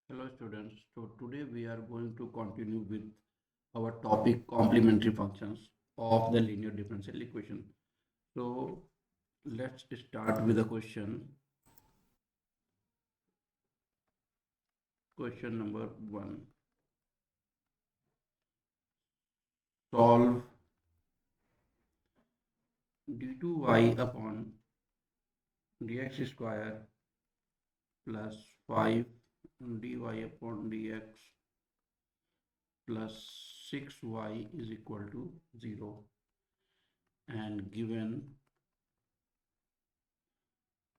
Hello students, so today we are going to continue with our topic complementary functions of the linear differential equation. So let's start with a question. Question number 1. Solve d2y upon dx square plus 5 dy upon dx plus 6y is equal to 0, and given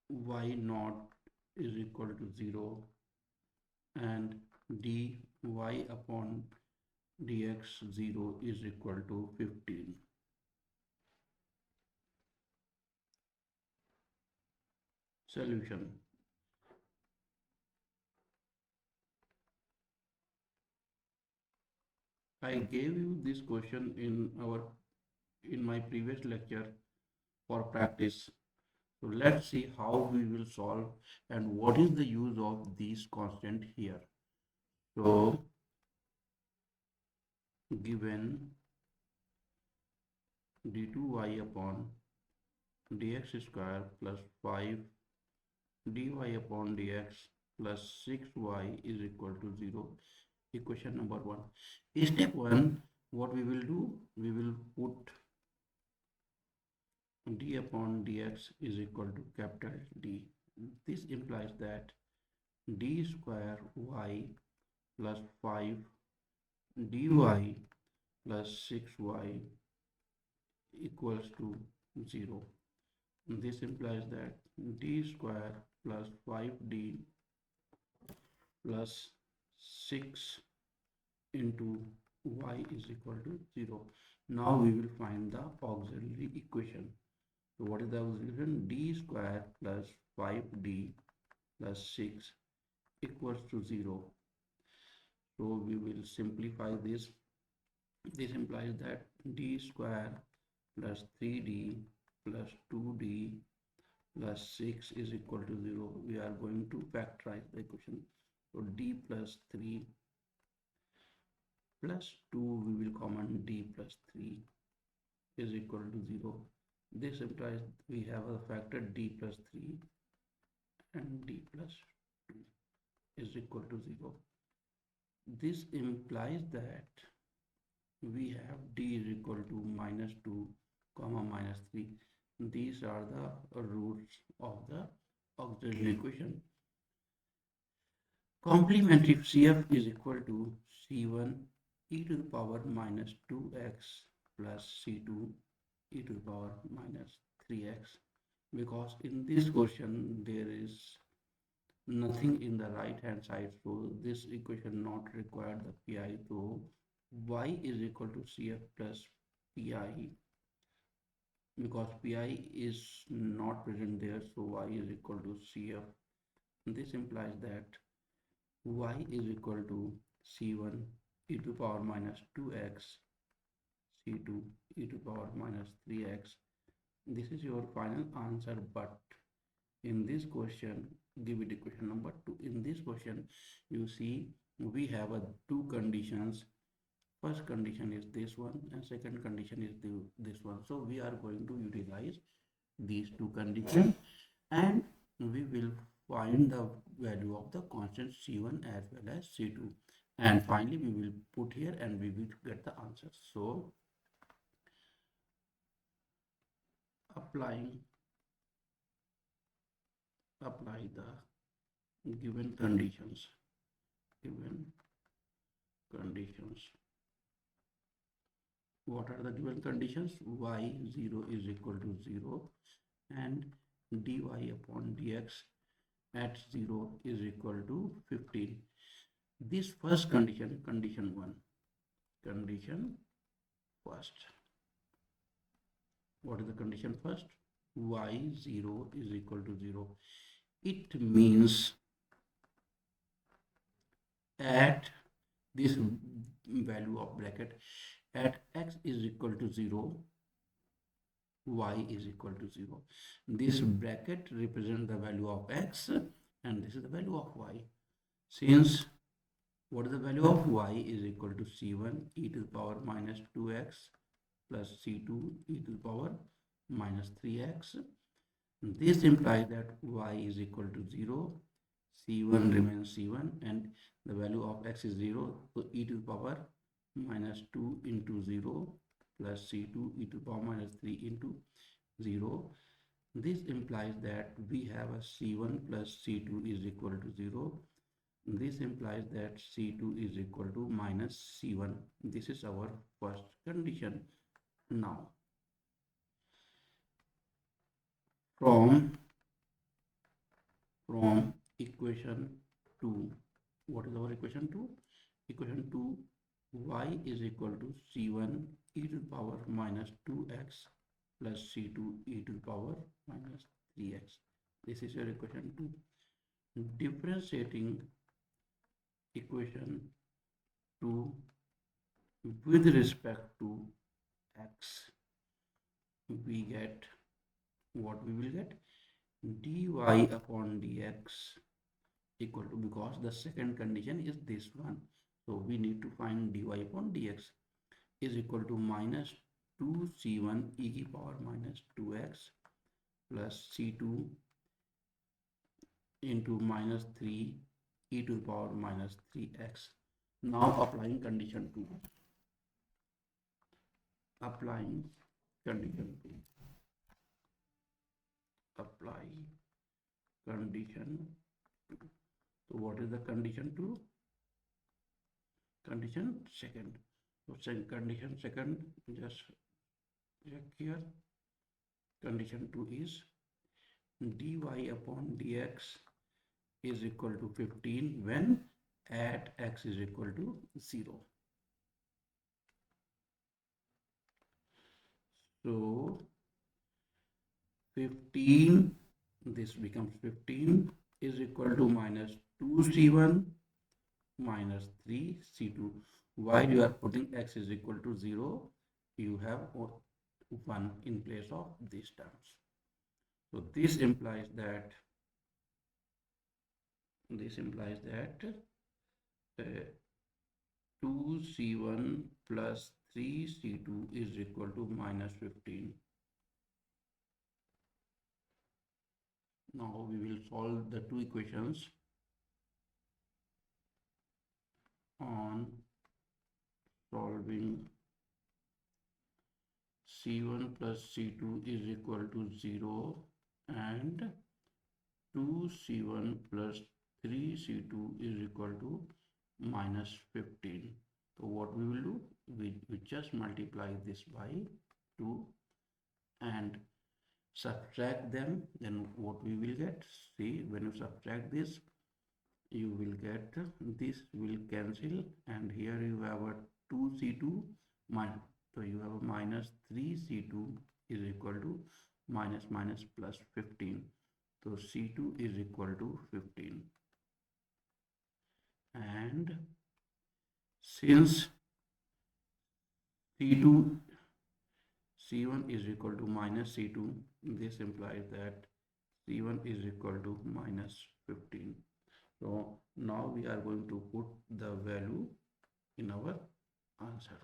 y naught is equal to 0 and dy upon dx 0 is equal to 15. Solution. I gave you this question in my previous lecture for practice. So let's see how we will solve and what is the use of these constant here. So given d2y upon dx square plus 5 dy upon dx plus 6y is equal to 0. Equation number 1. Step 1, what we will do, we will put d upon dx is equal to capital D. This implies that d square y plus 5 dy plus 6y equals to 0. This implies that d square plus 5d plus 6 into y is equal to 0. Now we will find the auxiliary equation. So what is the auxiliary equation? D square plus 5d plus 6 equals to 0. So we will simplify this. This implies that d square plus 3d plus 2d plus 6 is equal to 0. We are going to factorize the equation. So d plus 3 plus 2, we will common d plus 3 is equal to 0. This implies we have a factor d plus 3 and d plus 2 is equal to 0. This implies that we have d is equal to minus 2 comma minus 3. These are the roots of the auxiliary equation. Complementary CF is equal to C1 e to the power minus 2x plus C2 e to the power minus 3x, because in this question there is nothing in the right hand side, so this equation not required the pi. So y is equal to CF plus pi, because pi is not present there, so y is equal to CF. This implies that y is equal to C1 e to the power minus 2x C2 e to the power minus 3x. This is your final answer, but in this question, give it equation number 2. In this question, you see we have two conditions. First condition is this one and second condition is this one. So we are going to utilize these two conditions and we will find the value of the constant C1 as well as C2. And finally, we will put here and we will get the answer. So apply the given conditions. What are the given conditions? Y0 is equal to 0 and dy upon dx at 0 is equal to 15. This first condition, condition 1, condition first. What is the condition first? Y0 is equal to 0. It means at this value of bracket, at x is equal to 0, y is equal to 0. This bracket represents the value of x and this is the value of y. Since What is the value of y is equal to c1 e to the power minus 2x plus c2 e to the power minus 3x. This implies that y is equal to 0, c1 remains c1, and the value of x is 0, so e to the power minus 2 into 0 plus c2 e to the power minus 3 into 0. This implies that we have a c1 plus c2 is equal to 0. This implies that c2 is equal to minus c1. This is our first condition. Now, from equation 2, what is our equation 2? Equation 2, y is equal to c1 e to the power minus 2x plus c2 e to the power minus 3x. This is your equation 2. Differentiating equation 2 with respect to x, we get what we will get, dy upon dx equal to, because the second condition is this one, so we need to find dy upon dx is equal to minus 2c1 e to the power minus 2x plus c2 into minus 3 e to the power minus 3x. Now applying condition 2. Applying condition 2. Apply condition 2. So what is the condition 2? Condition second. So condition second, just check here. Condition 2 is dy upon dx is equal to 15 when at x is equal to 0. So 15, this becomes 15 is equal to minus 2c1 minus 3c2. While you are putting x is equal to 0, you have 1 in place of these terms. So this implies that uh, 2c1 plus 3c2 is equal to minus 15. Now we will solve the two equations on solving c1 plus c2 is equal to 0 and 2c1 plus 3c2 is equal to minus 15. So what we will do, we just multiply this by 2 and subtract them. Then what we will get, see, when you subtract this, you will get, this will cancel, and here you have a 2c2 minus, so you have a minus 3c2 is equal to minus minus plus 15. So c2 is equal to 15, and since c2 c1 is equal to minus c2, this implies that c1 is equal to minus 15. So now we are going to put the value in our answer.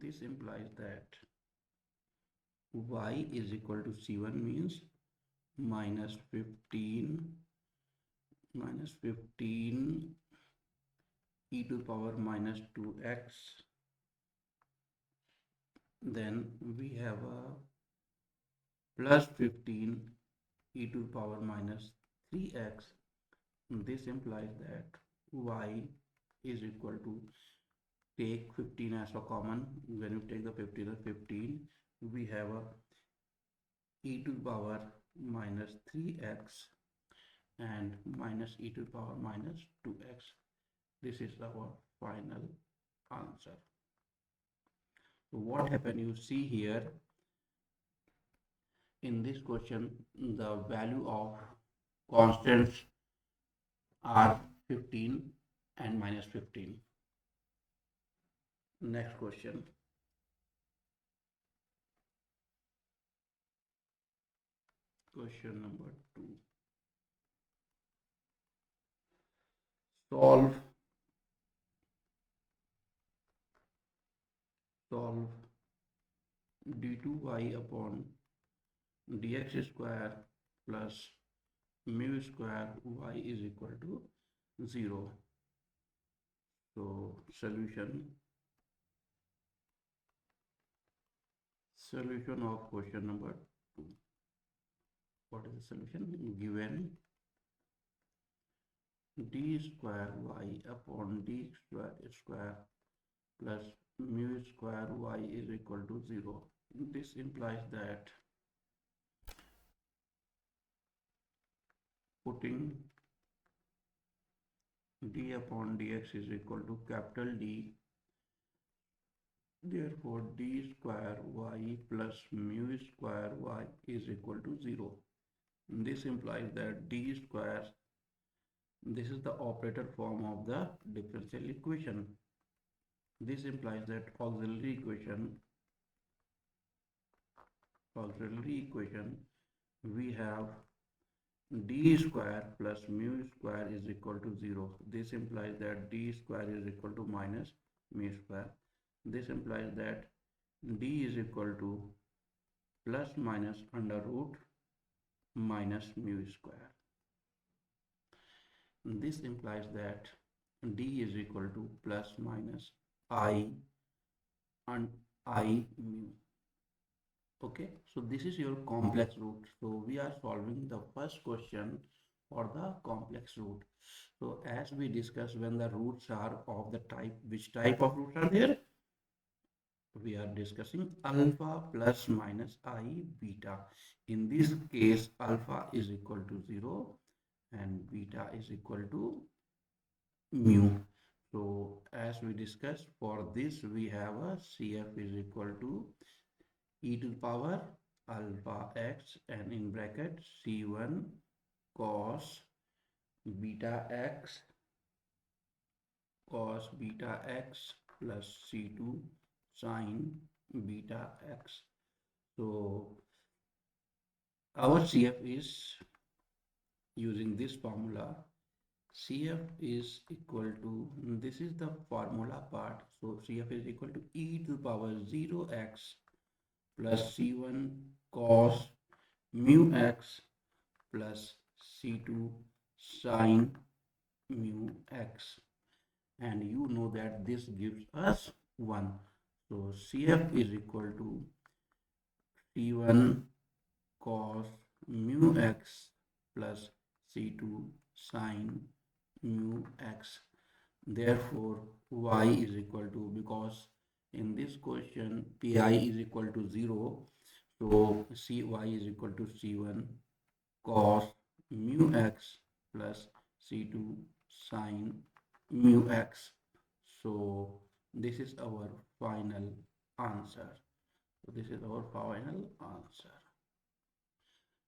This implies that y is equal to c1 means minus 15 e to the power minus 2x. Then we have a plus 15 e to the power minus 3x. This implies that y is equal to, take 15 as a common. When you take the 15 as 15, we have a e to the power minus 3x and minus e to the power minus 2x. This is our final answer. So what happened, you see here in this question, the value of constants are 15 and minus 15. Next question. Question number 2. solve solve d2y upon dx square plus mu square y is equal to 0. So solution of question number 2. What is the solution? Given d square y upon d square plus mu square y is equal to 0. This implies that putting d upon dx is equal to capital D, therefore d square y plus mu square y is equal to 0. This implies that d square, this is the operator form of the differential equation. This implies that auxiliary equation we have d square plus mu square is equal to 0. This implies that d square is equal to minus mu square. This implies that d is equal to plus minus under root minus mu square. This implies that d is equal to plus minus I and I mu. Okay, so this is your complex root. So we are solving the first question for the complex root. So as we discussed, when the roots are of the type, which type of roots are there? We are discussing alpha plus minus I beta. In this case, alpha is equal to 0 and beta is equal to mu. So as we discussed, for this we have a CF is equal to e to the power alpha x and in bracket c1 cos beta x plus c2 sin beta x. So our CF is using this formula. CF is equal to, this is the formula part. So CF is equal to e to the power 0x plus c1 cos mu x plus c2 sin mu x, and you know that this gives us 1. So CF is equal to c1 cos mu x plus c2 sin mu x. Therefore y is equal to, because in this question pi is equal to 0, so cy is equal to c1 cos mu x plus c2 sin mu x. So this is our final answer. So this is our final answer.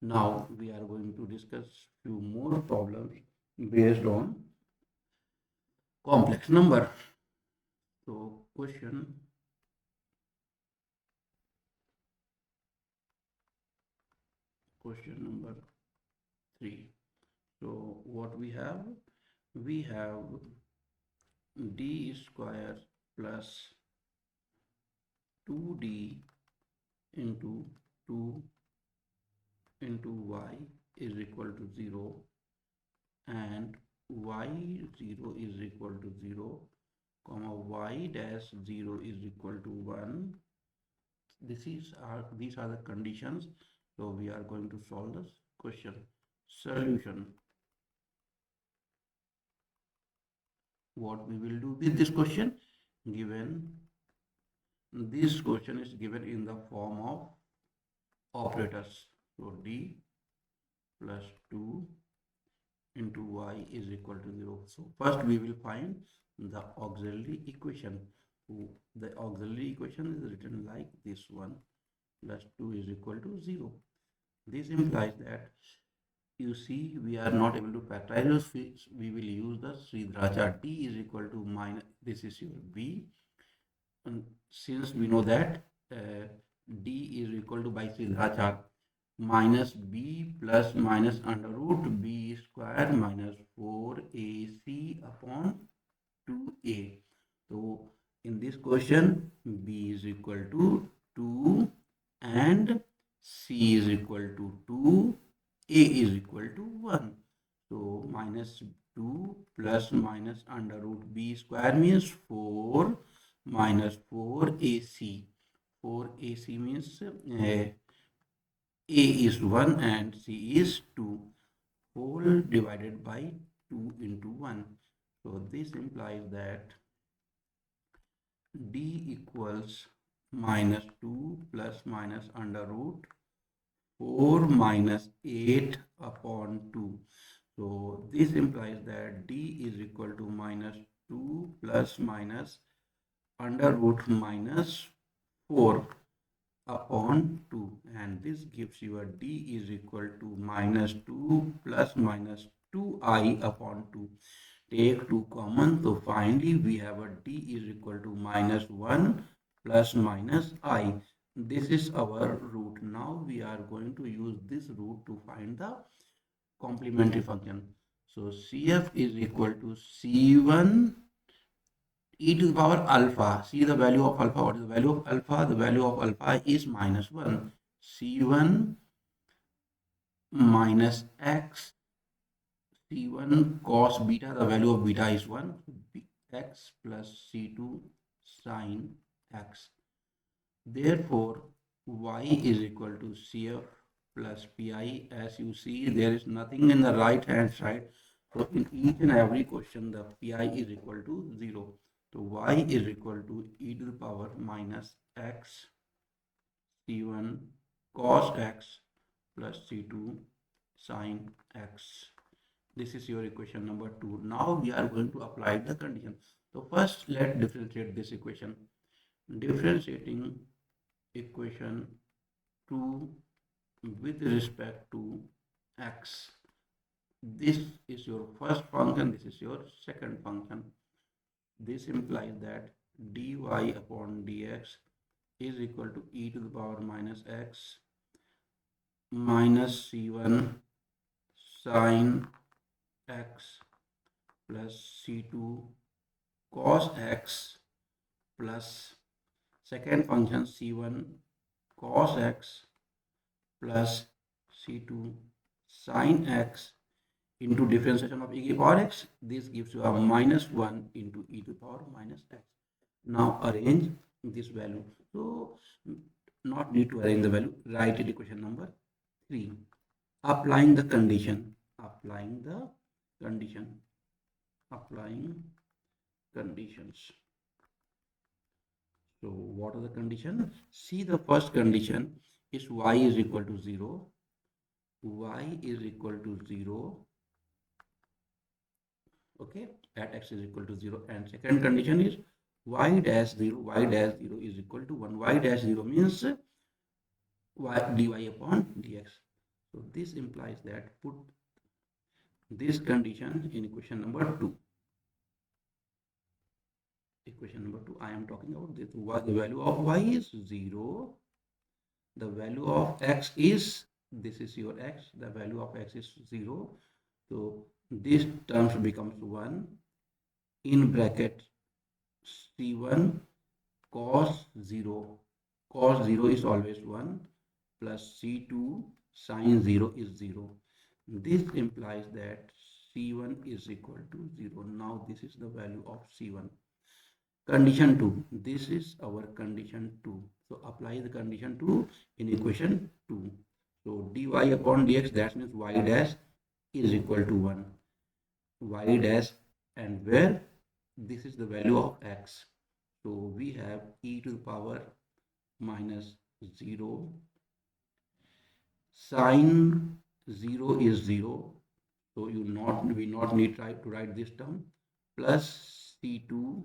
Now we are going to discuss few more problems based on complex number. So question number 3. So what we have? We have d square plus 2d into 2 into y is equal to 0 and y0 is equal to 0 comma y dash 0 is equal to 1. These are the conditions. So we are going to solve this question. Solution. What we will do with this question? Given this question is given in the form of operators. So d plus 2 into y is equal to 0. So first we will find the auxiliary equation. The auxiliary equation is written like this one, plus 2 is equal to 0. This implies that, you see, we are not able to factorize. We will use the Sridharacharya. D is equal to minus, this is your b, and since we know that d is equal to by Sridharacharya, minus b plus minus under root b square minus 4ac upon 2a. So in this question, b is equal to 2 and c is equal to 2, a is equal to 1. So minus 2 plus minus under root b square means 4 minus 4ac. 4ac means a is 1 and c is 2. Whole divided by 2 into 1. So this implies that d equals minus 2 plus minus under root 4 minus 8 upon 2. So this implies that d is equal to minus 2 plus minus under root minus 4 upon 2, and this gives you a d is equal to minus 2 plus minus 2i upon 2. Take 2 common, so finally we have a d is equal to minus 1 plus minus I. This is our root. Now we are going to use this root to find the complementary function. So CF is equal to C1 e to the power alpha. See the value of alpha. What is the value of alpha? The value of alpha is minus 1. C1 minus x. C1 cos beta. The value of beta is 1. X plus C2 sine x. Therefore, y is equal to CF plus PI. As you see, there is nothing in the right hand side. So in each and every question, the PI is equal to 0. So y is equal to e to the power minus x c1 cos x plus c2 sine x. This is your equation number 2. Now we are going to apply the condition. So first let's differentiate this equation. Differentiating equation 2 with respect to x. This is your first function, this is your second function. This implies that dy upon dx is equal to e to the power minus x minus c1 sine x plus c2 cos x plus second function c1 cos x plus c2 sine x into differentiation of e to the power x. This gives you a minus 1 into e to the power minus x. Now arrange this value. So not need to arrange the value. Write it equation number 3. Applying the condition. Applying the condition. Applying conditions. So what are the conditions? See, the first condition is y is equal to 0. Y is equal to 0. Okay, at x is equal to 0. And second condition is y dash 0 is equal to 1. Y dash 0 means dy upon dx. So this implies that put this condition in equation number 2. Equation number 2, I am talking about this. The value of y is 0. The value of x is, this is your x. The value of x is 0. So this terms becomes 1. In bracket c1 cos 0. Cos 0 is always 1 plus c2 sine 0 is 0. This implies that c1 is equal to 0. Now this is the value of c1. Condition 2. This is our condition 2. So apply the condition 2 in equation 2. So dy upon dx, that means y dash is equal to 1. Y dash, and where this is the value of x. So we have e to the power minus 0. Sine 0 is 0. So we not need to write this term. Plus c2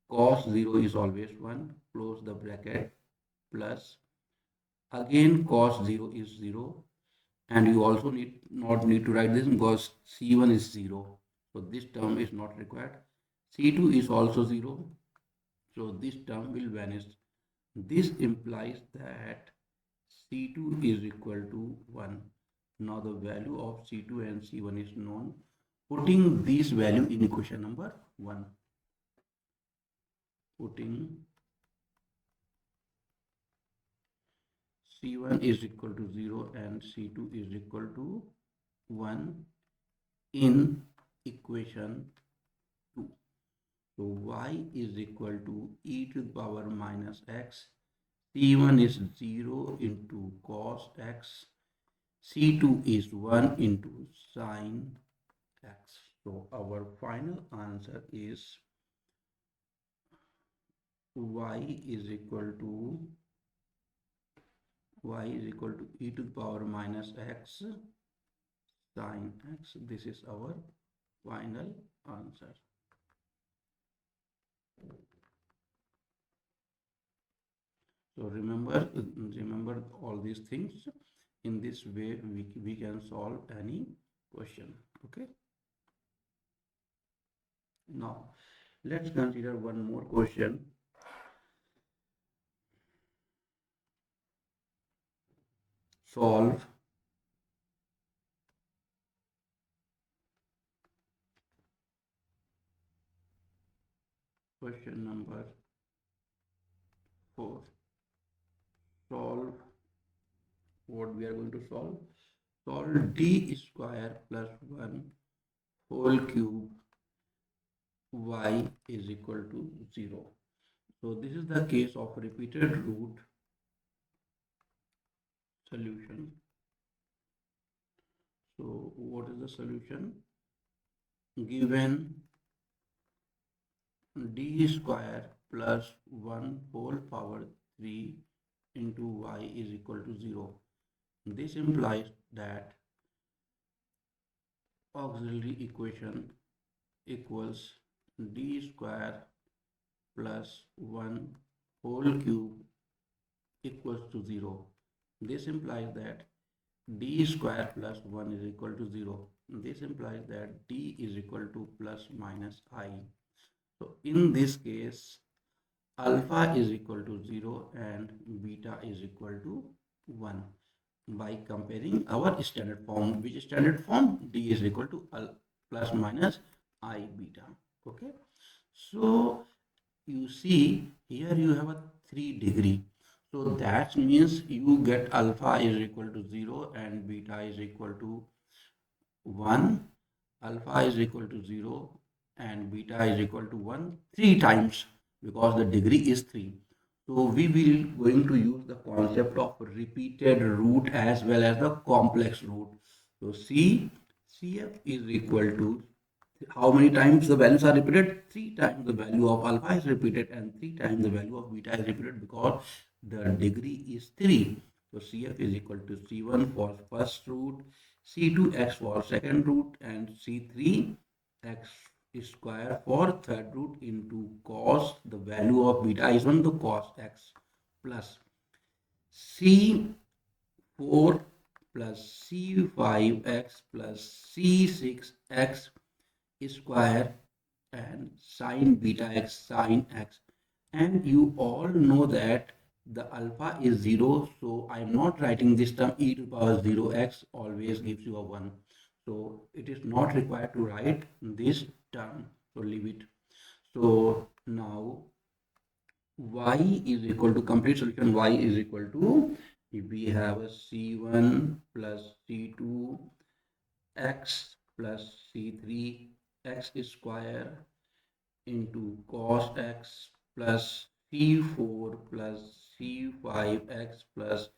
cos 0 is always 1. Close the bracket. Plus again cos 0 is 0. And you also not need to write this because c1 is 0. So this term is not required. c2 is also 0. So this term will vanish. This implies that C2 is equal to 1. Now the value of C2 and C1 is known. Putting this value in equation number 1. Putting C1 is equal to 0 and C2 is equal to 1 in equation 2. So y is equal to e to the power minus x. C1 is 0 into cos x. C2 is 1 into sine x. So our final answer is y is equal to e to the power minus x sine x. This is our final answer. So remember all these things. In this way we can solve any question. Okay. Now let's consider one more question. Solve question number 4. Solve what we are going to solve. Solve d square plus 1 whole cube y is equal to 0. So this is the case of repeated root solution. So what is the solution? Given d square plus 1 whole power 3 into y is equal to 0. This implies that auxiliary equation equals d square plus 1 whole cube equals to 0. This implies that d square plus 1 is equal to 0. This implies that d is equal to plus minus I. So in this case, alpha is equal to 0 and beta is equal to 1. By comparing our standard form, which standard form? D is equal to plus minus I beta. Okay. So you see here you have a 3 degree. So that means you get alpha is equal to 0 and beta is equal to 1. Alpha is equal to 0 and beta is equal to 1 3 times because the degree is 3. So we will going to use the concept of repeated root as well as the complex root. So CF is equal to how many times the values are repeated? 3 times the value of alpha is repeated and 3 times the value of beta is repeated because the degree is 3. So CF is equal to C1 for first root, C2x for second root and C3x square for third root into cos the value of beta is 1 the cos x plus C4 plus C5x plus C6x square and sine beta x sine x, and you all know that the alpha is 0, so I am not writing this term e to the power 0x always gives you a 1, so it is not required to write this term, so leave it. So now y is equal to complete solution. Y is equal to, if we have a c1 plus c2 x plus c3 x square into cos x plus c4 plus c5x plus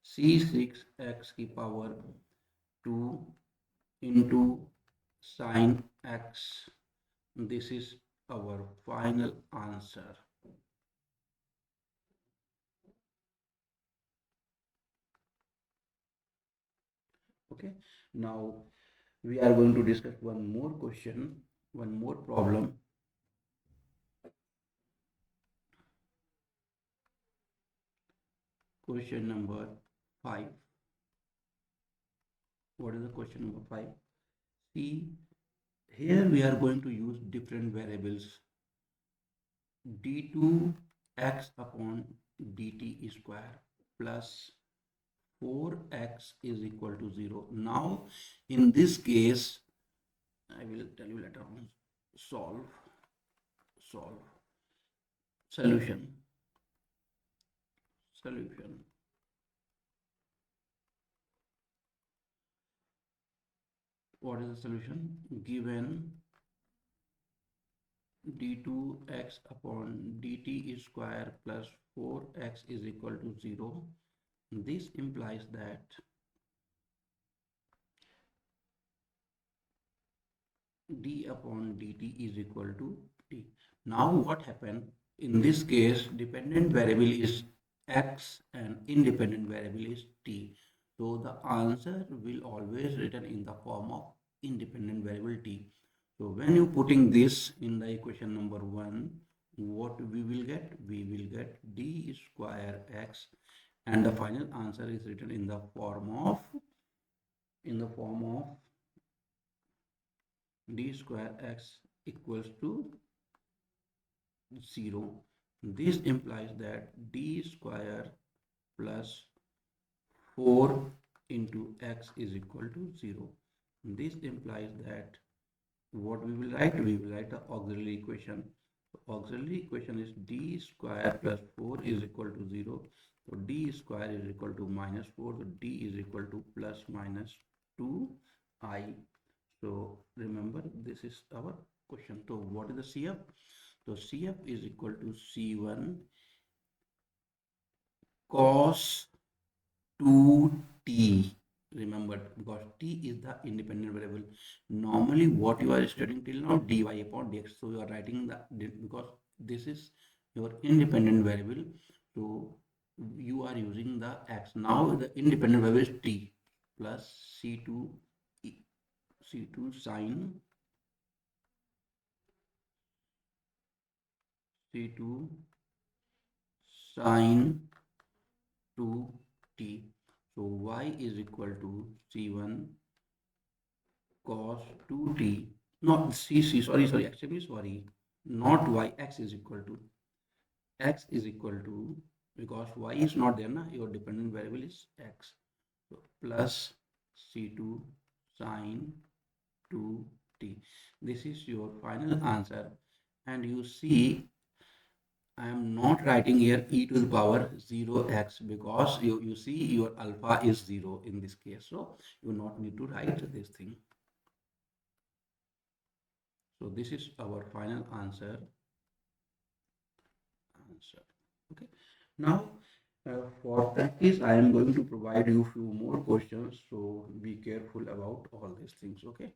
c6x की power 2 into sin x. This is our final answer. Okay, now we are going to discuss one more question, one more problem. Question number 5. What is the question number 5? See, here we are going to use different variables d2 x upon dt square plus 4x is equal to 0. Now, in this case, I will tell you later on. Solve, solution. What is the solution? Given d2x upon dt is square plus 4x is equal to 0. This implies that d upon dt is equal to t. Now what happened? In this case, dependent variable is x and independent variable is t. So the answer will always written in the form of independent variable t. So when you putting this in the equation number 1, what we will get? We will get d square x, and the final answer is written in the form of d square x equals to 0. This implies that d square plus 4 into x is equal to 0. This implies that what we will write? We will write the auxiliary equation. The auxiliary equation is d square plus 4 is equal to 0. So d square is equal to minus 4. So d is equal to plus minus 2i. So remember, this is our question. So what is the CF? So CF is equal to C1 cos 2t. Remember, because t is the independent variable. Normally what you are studying till now, dy upon dx. So you are writing the, because this is your independent variable, so you are using the x. Now the independent variable is t plus c2 sine 2t. So y is equal to c1 cos 2t. Not sorry, actually sorry, not y. X is equal to, because y is not there na, your dependent variable is x. So plus c2 sine 2t. This is your final answer. And you see, I am not writing here e to the power 0x, because you see your alpha is 0 in this case. So you not need to write this thing. So this is our final answer. Okay. Now for practice, I am going to provide you few more questions. So be careful about all these things. Okay.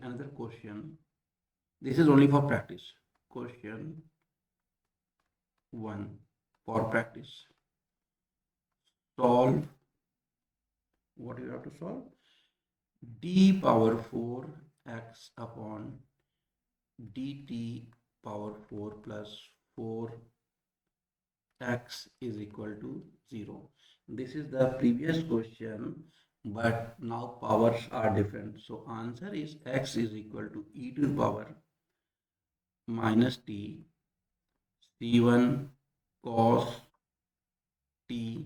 Another question. This is only for practice. Question 1 for practice. Solve. What you have to solve? D power 4 x upon dt power 4 plus 4 x is equal to 0. This is the previous question, but now powers are different. So answer is x is equal to e to the power minus t c1 cos t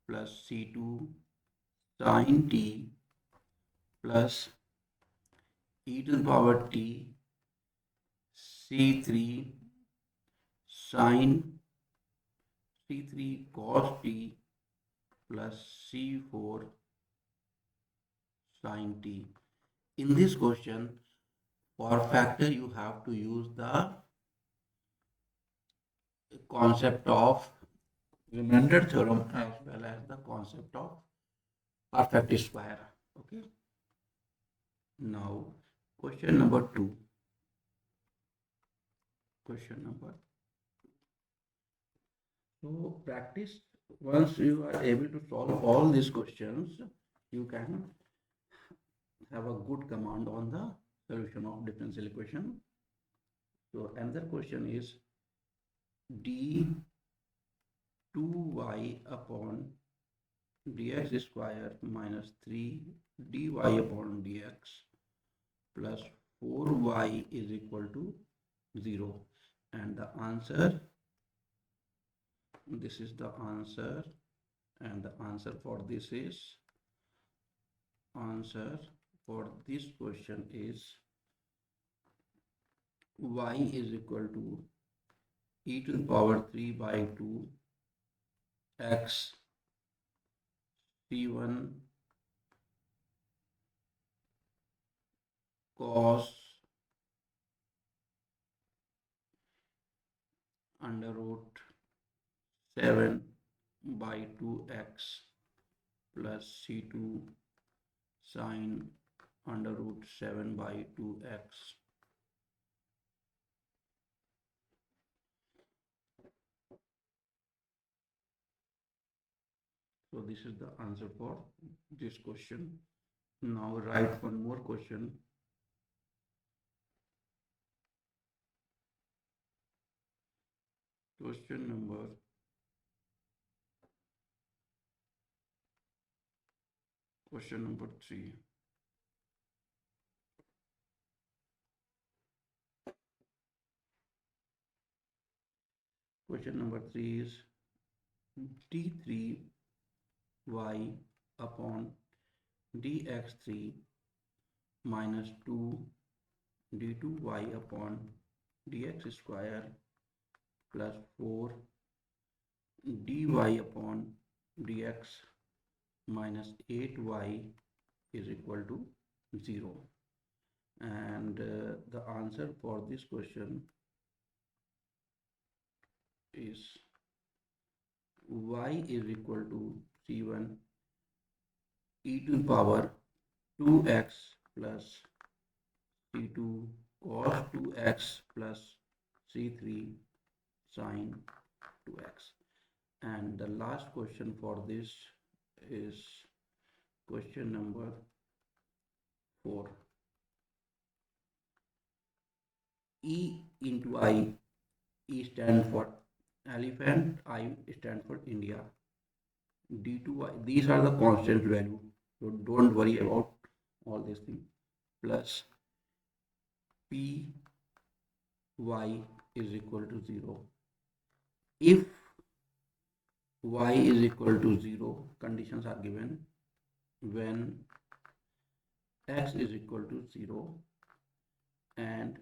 plus c2 sin t plus e to the power t c3 sin c3 cos t plus c4 sin t. In this question, for factor you have to use the concept of remainder theorem as well as the concept of perfect square. Okay. Now question number 2. So practice, once you are able to solve all these questions, you can have a good command on the solution of differential equation. So another question is d 2y upon dx square minus 3 dy upon dx plus 4y is equal to 0, and the answer this is the answer, and the answer for this question is y is equal to e to the power 3 by 2 x c1 cos under root 7 by 2x plus c2 sine under root 7 by 2x. So this is the answer for this question. Now write one more question. Question number 3. Question number 3 is d3y upon dx3 minus 2 d2y upon dx square plus 4 dy upon dx minus 8y is equal to 0. And the answer for this question is y is equal to c1 e to the power 2x plus c2 cos 2x plus c3 sine 2x. And the last question for this is question number 4. E into I, E stands for elephant, I stand for India. D2Y, these are the constant value, so don't worry about all these things. Plus Py is equal to 0. If y is equal to 0, conditions are given when x is equal to 0 and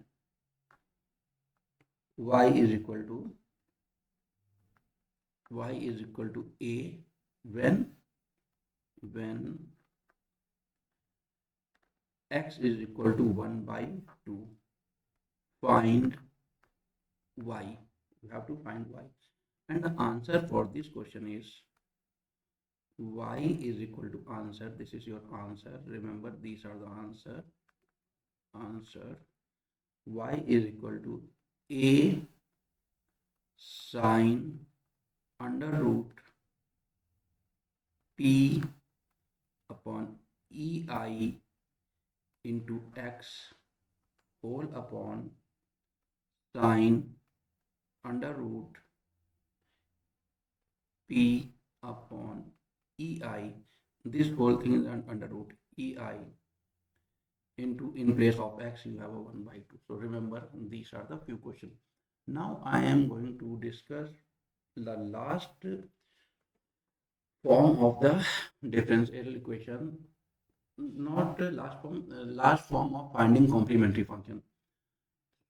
y is equal to a, when x is equal to 1 by 2. Find y. You have to find y. And the answer for this question is y is equal to answer. This is your answer. Remember, these are the answer. Y is equal to a sine under root p upon ei into x whole upon sine under root p upon ei. This whole thing is under root ei into, in place of x you have a 1 by 2. So remember, these are the few questions. Now I am going to discuss the last form of the differential equation, not the last form of finding complementary function.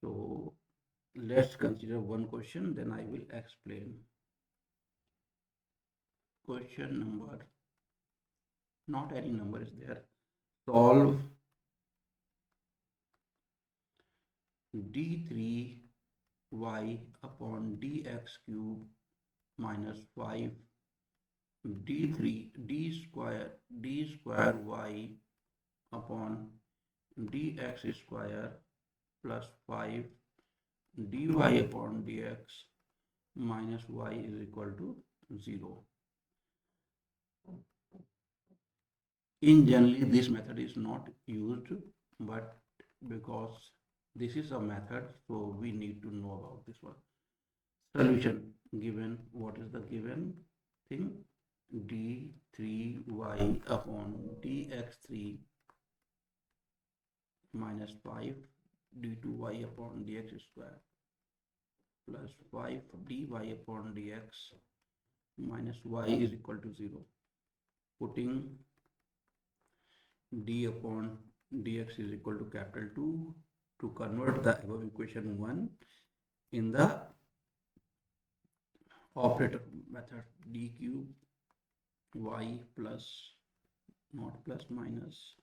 So let's consider one question, then I will explain. Question number, not any number is there. Solve d3y upon dx cube minus 5 d square y upon dx square plus 5 dy upon dx minus y is equal to 0. In generally, this method is not used, but because this is a method, so we need to know about this one. Solution given. What is the given thing? d3y upon dx3 minus 5 d2y upon dx square plus 5 dy upon dx minus y is equal to 0. Putting d upon dx is equal to capital 2 to convert the above equation 1 in the operator method. D cube y plus not plus minus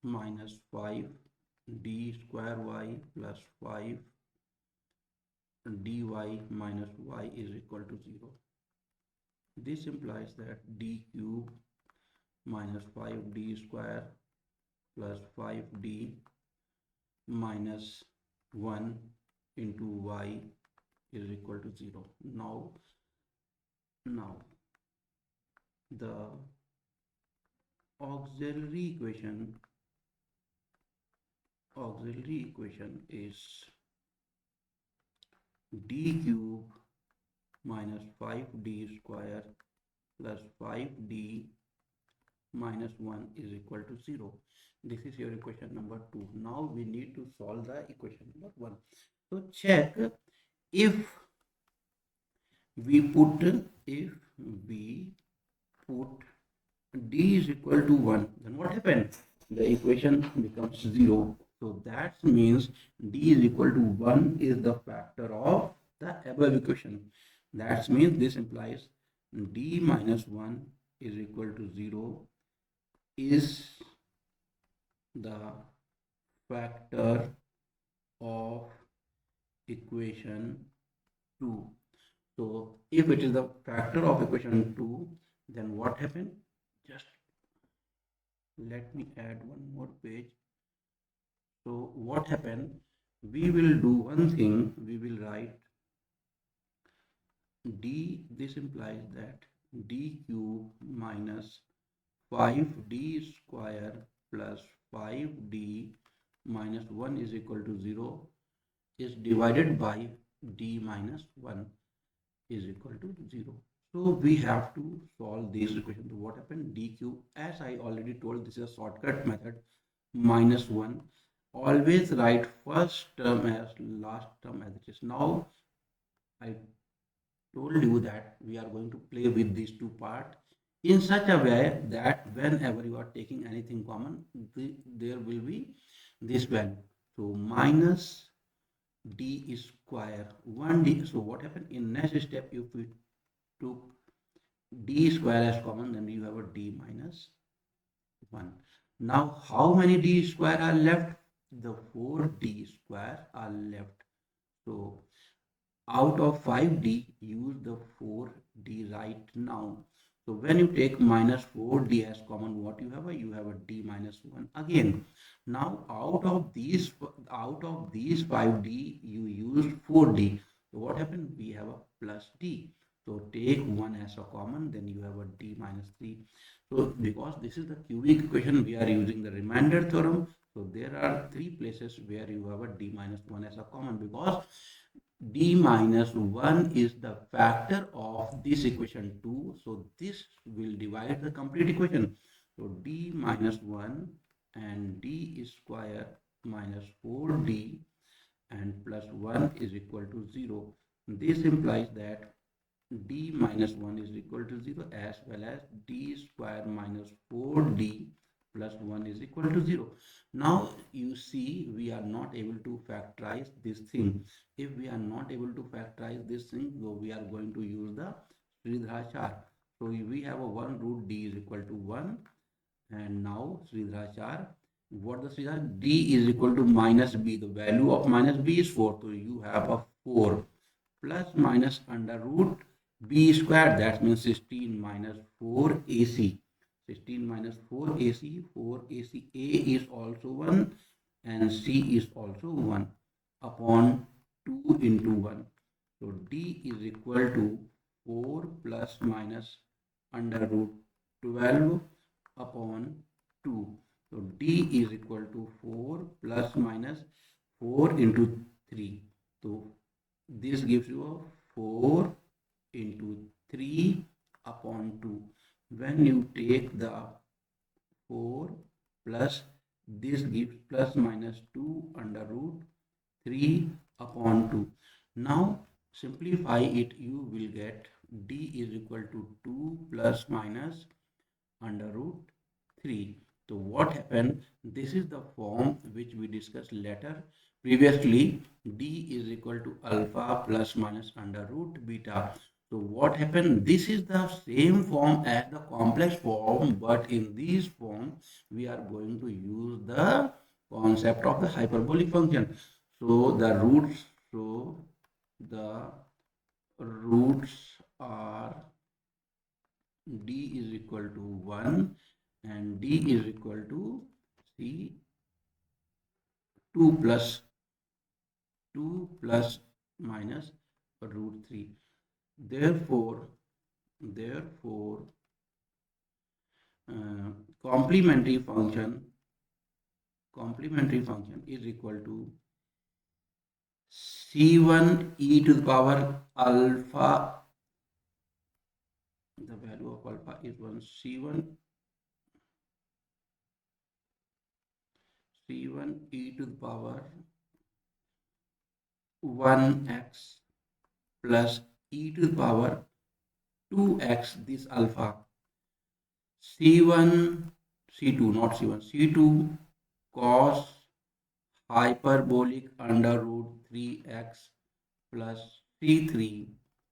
minus 5 d square y plus 5 dy minus y is equal to 0. This implies that d cube minus 5d square plus 5d minus 1 into y is equal to 0. Now the auxiliary equation is d cube minus 5d square plus 5d minus 1 is equal to 0. This is your equation number 2. Now we need to solve the equation number 1. So check if we put d is equal to 1, then what happens? The equation becomes 0. So that means d is equal to 1 is the factor of the above equation. That means this implies d minus 1 is equal to 0 is the factor of equation 2. So if it is the factor of equation 2, then what happened? Just let me add one more page. So what happened? We will do one thing. We will write d. This implies that d cube minus 5d square plus 5d minus 1 is equal to 0 is divided by d minus 1 is equal to 0. So we have to solve this equation. So what happened? D cube, as I already told, this is a shortcut method, minus 1. Always write first term as last term as it is. Now I told you that we are going to play with these two parts in such a way that whenever you are taking anything common, there will be this value. So minus d square 1d. So what happened in next step? If we took d square as common, then you have a d minus 1. Now how many d square are left? The 4d square are left. So out of 5d, use the 4d right now. So when you take minus 4d as common, what you have? You have a d minus 1 again. Now out of these 5d, you use 4d. So what happened? We have a plus d. So take 1 as a common, then you have a d minus 3. So because this is the cubic equation, we are using the remainder theorem. So there are 3 places where you have a d minus 1 as a common, because d minus 1 is the factor of this equation 2. So this will divide the complete equation. So d minus 1 and d square minus 4d and plus 1 is equal to 0. This implies that d minus 1 is equal to 0, as well as d square minus 4d plus 1 is equal to 0. Now you see we are not able to factorize this thing. If we are not able to factorize this thing, so we are going to use the Sridharachar. So we have a 1 root d is equal to 1, and now Sridharachar, what the Sridhar? D is equal to minus b. The value of minus b is 4. So you have a 4 plus minus under root b square, that means 16 minus 4 AC. 16 minus 4 AC, 4 AC, A is also 1 and C is also 1 upon 2 into 1. So D is equal to 4 plus minus under root 12 upon 2. So D is equal to 4 plus minus 4 into 3. So this gives you a 4 into 3 upon 2. When you take the 4 plus, this gives plus minus 2 under root 3 upon 2. Now simplify it, you will get d is equal to 2 plus minus under root 3. So what happened? This is the form which we discussed later. Previously, d is equal to alpha plus minus under root beta. So what happened? This is the same form as the complex form, but in this form, we are going to use the concept of the hyperbolic function. So the roots are d is equal to 1 and d is equal to c 2 plus 2 plus minus root 3. Therefore, uh, complementary function complementary function is equal to c1 e to the power alpha. The value of alpha is 1. C1 e to the power 1x plus e to the power 2x, this alpha. C1, C2, not C1, C2 cos hyperbolic under root 3x plus C3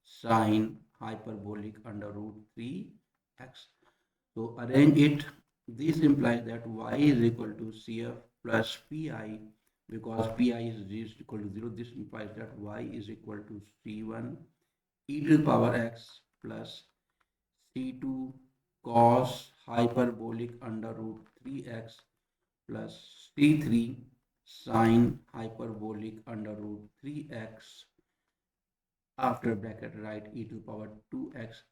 sine hyperbolic under root 3x. So arrange it. This implies that y is equal to CF plus PI, because PI is equal to 0. This implies that y is equal to C1 e to the power x plus C2 cos hyperbolic under root 3x plus C3 sine hyperbolic under root 3x, after bracket write e to the power 2x.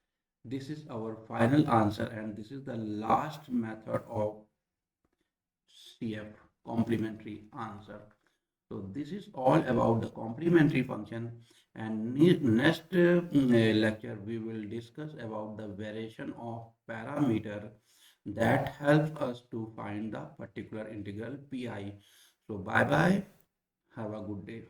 This is our final answer, and this is the last method of CF, complementary answer. So this is all about the complementary function, and next lecture we will discuss about the variation of parameter that helps us to find the particular integral pi. So bye bye, have a good day.